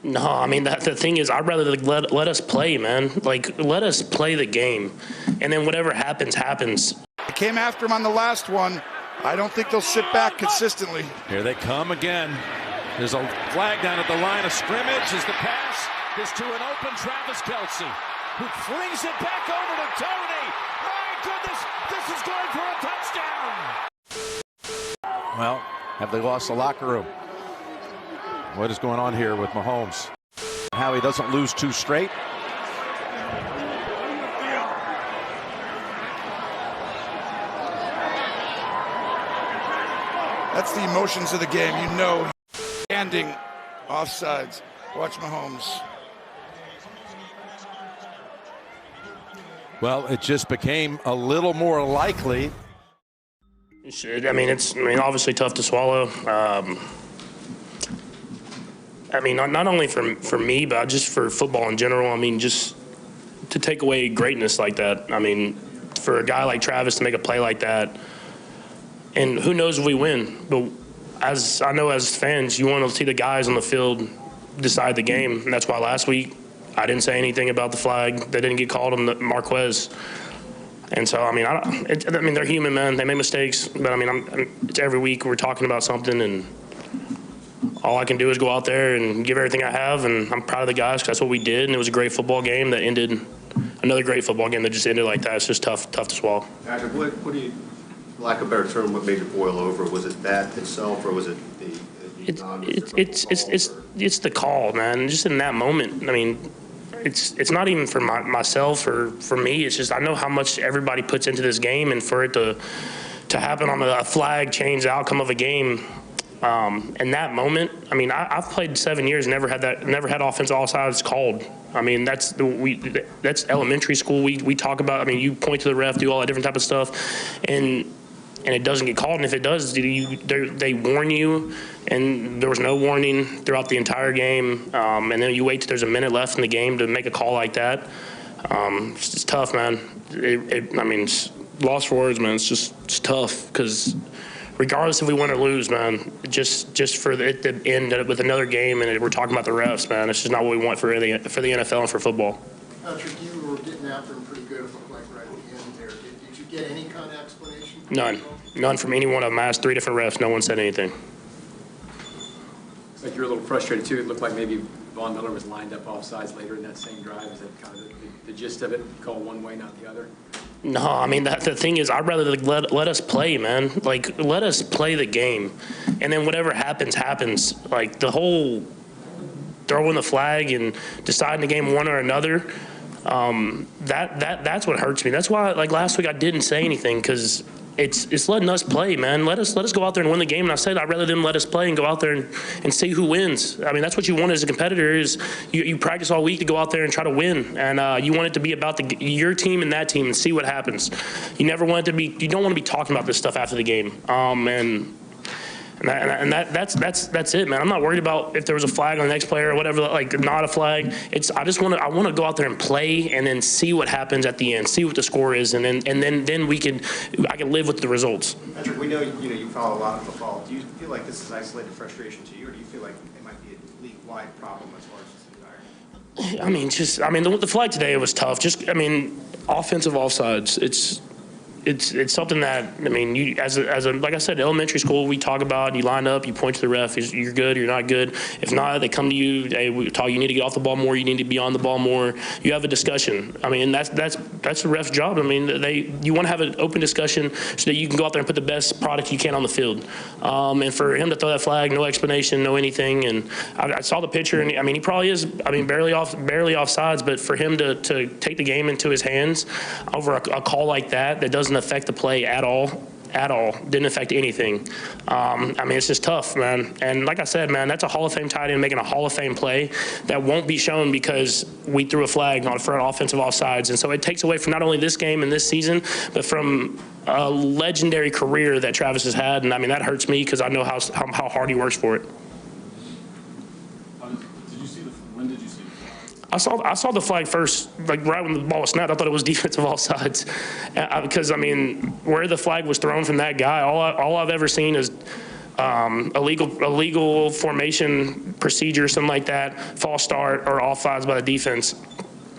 No, I mean, the thing is, I'd rather let us play, man. Like, let us play the game. And then whatever happens, happens. I came after him on the last one. I don't think they'll sit back consistently. Here they come again. There's a flag down at the line of scrimmage as the pass is to an open Travis Kelce, who flings it back over to Tony. My goodness, this is going for a touchdown. Well, have they lost the locker room? What is going on here with Mahomes? How he doesn't lose two straight. That's the emotions of the game. You know, standing offsides. Watch Mahomes. Well, it just became a little more likely. I mean, obviously tough to swallow. I mean, not only for me, but just for football in general. I mean, just to take away greatness like that. I mean, for a guy like Travis to make a play like that, and who knows if we win. But as I know, as fans, you want to see the guys on the field decide the game. And that's why last week I didn't say anything about the flag that didn't get called on the Marquez. And so, I mean, they're human, man. They make mistakes. But, I mean, it's every week we're talking about something, and all I can do is go out there and give everything I have. And I'm proud of the guys because that's what we did. And it was a great football game that ended – another great football game that just ended like that. It's just tough to swallow. Patrick, what do you – lack of a better term, what made it boil over? Was it that itself, or was it the it's the call, man. Just in that moment, I mean, it's not even for myself or for me. It's just I know how much everybody puts into this game, and for it to happen on a flag change the outcome of a game. In that moment, I mean, I've played 7 years, never had offensive offsides called. I mean, that's elementary school. We talk about. I mean, you point to the ref, do all that different type of stuff, and it doesn't get called. And if it does, they warn you, and there was no warning throughout the entire game. And then you wait till there's a minute left in the game to make a call like that. It's tough, man. I mean, it's lost for words, man. It's tough because regardless if we win or lose, man, just for it to end with another game and we're talking about the refs, man, it's just not what we want for the NFL and for football. Patrick, you were getting after him pretty good, it looked like, right at the end there. Did you get any kind of explanation? None from any one of them. I asked 3 different refs. No one said anything. Looks like you're a little frustrated, too. It looked like maybe Von Miller was lined up offsides later in that same drive. Is that kind of the gist of it? Call one way, not the other? No, I mean, the thing is, I'd rather let us play, man. Like, let us play the game. And then whatever happens, happens. Like, the whole throwing the flag and deciding the game one or another, that's what hurts me. That's why, like, last week I didn't say anything because it's letting us play, man. Let us go out there and win the game. And I said I'd rather them let us play and go out there and see who wins. I mean, that's what you want as a competitor is you practice all week to go out there and try to win. And you want it to be about your team and that team and see what happens. You don't want to be talking about this stuff after the game. And that's it, man. I'm not worried about if there was a flag on the next player or whatever, like not a flag. I want to go out there and play and then see what happens at the end, see what the score is, and then I can live with the results. Patrick, we know you follow a lot of football. Do you feel like this is isolated frustration to you, or do you feel like it might be a league-wide problem as far as this environment? The flag today was tough. Offensive offsides. It's something that, I mean, you as a like I said, elementary school, we talk about, you line up, you point to the ref, you're good, you're not good. If not, they come to you, hey, you need to get off the ball more, you need to be on the ball more. You have a discussion. I mean, that's the ref's job. I mean, you want to have an open discussion so that you can go out there and put the best product you can on the field. And for him to throw that flag, no explanation, no anything. And I saw the picture, and I mean, he probably is, barely offsides, but for him to take the game into his hands over a call like that doesn't affect the play at all. Didn't affect anything. It's just tough, man. And like I said, man, that's a Hall of Fame tight end making a Hall of Fame play that won't be shown because we threw a flag for an offensive offsides. And so it takes away from not only this game and this season, but from a legendary career that Travis has had. And I mean, that hurts me because I know how hard he works for it. When did you see it? I saw the flag first, like right when the ball was snapped. I thought it was defensive offsides because, I mean, where the flag was thrown from that guy, all I've ever seen is illegal formation procedure, something like that, false start or offsides by the defense.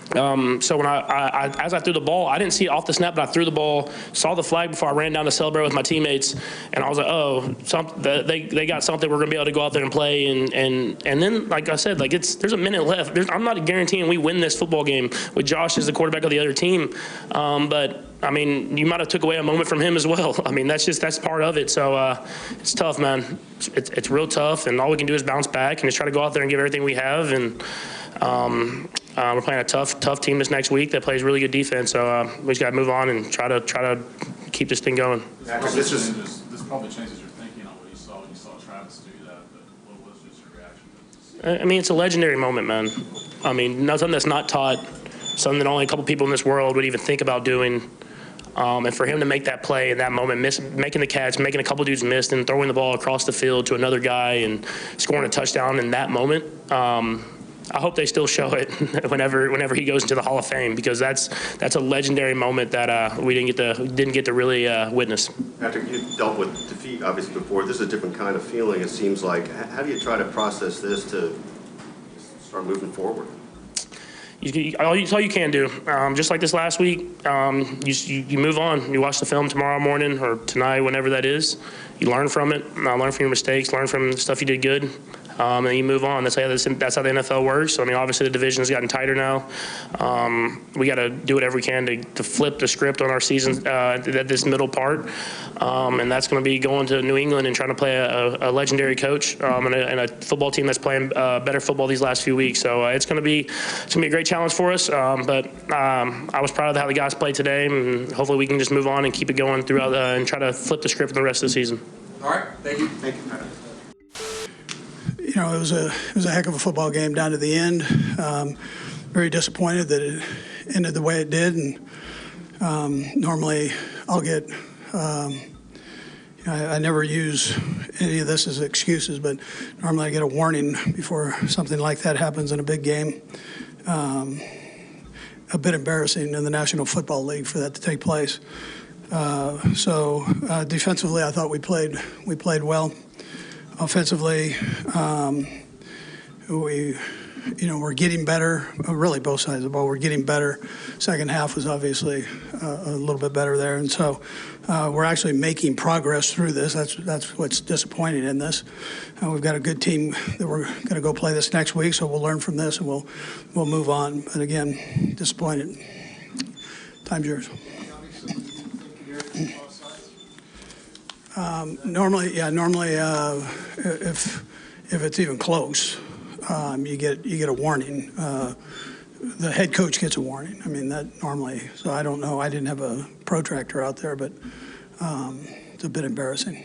So when as I threw the ball, I didn't see it off the snap, but I threw the ball, saw the flag before I ran down to celebrate with my teammates, and I was like, oh, they got something. We're gonna be able to go out there and play, and then, like I said, like there's a minute left. I'm not guaranteeing we win this football game with Josh as the quarterback of the other team, but I mean, you might have took away a moment from him as well. I mean, that's part of it. So it's tough, man. It's real tough, and all we can do is bounce back and just try to go out there and give everything we have. And we're playing a tough team this next week that plays really good defense. So we just got to move on and try to keep this thing going. This probably changes your thinking on what you saw when you saw Travis do that. But what was just your reaction to this? I mean, it's a legendary moment, man. I mean, nothing that's not taught, something that only a couple people in this world would even think about doing. And for him to make that play in that moment, making the catch, making a couple dudes miss, and throwing the ball across the field to another guy and scoring a touchdown in that moment, I hope they still show it whenever he goes into the Hall of Fame, because that's a legendary moment that we didn't get to really witness. Patrick, you've dealt with defeat obviously before. This is a different kind of feeling, it seems like. How do you try to process this to start moving forward? All you can do, just like this last week, you move on. You watch the film tomorrow morning or tonight, whenever that is. You learn from it, learn from your mistakes, learn from the stuff you did good, and you move on. That's how the NFL works. So, I mean, obviously the division has gotten tighter now. We got to do whatever we can to flip the script on our season at this middle part, and that's going to be going to New England and trying to play a legendary coach and a football team that's playing better football these last few weeks. So it's going to be a great challenge for us. But I was proud of how the guys played today, and hopefully we can just move on and keep it going throughout and try to flip the script for the rest of the season. All right, thank you. Thank you, Patrick. You know, it was a heck of a football game down to the end. Very disappointed that it ended the way it did. And normally, I'll get. I never use any of this as excuses, but normally I get a warning before something like that happens in a big game. A bit embarrassing in the National Football League for that to take place. So defensively, I thought we played well. Offensively, we're getting better. Really, both sides of the ball, we're getting better. Second half was obviously a little bit better there, and so we're actually making progress through this. That's what's disappointing in this. We've got a good team that we're going to go play this next week, so we'll learn from this and we'll move on. But again, disappointed. Time's yours. Normally, if it's even close, you get a warning. The head coach gets a warning. I mean, that normally. So I don't know. I didn't have a protractor out there, but it's a bit embarrassing.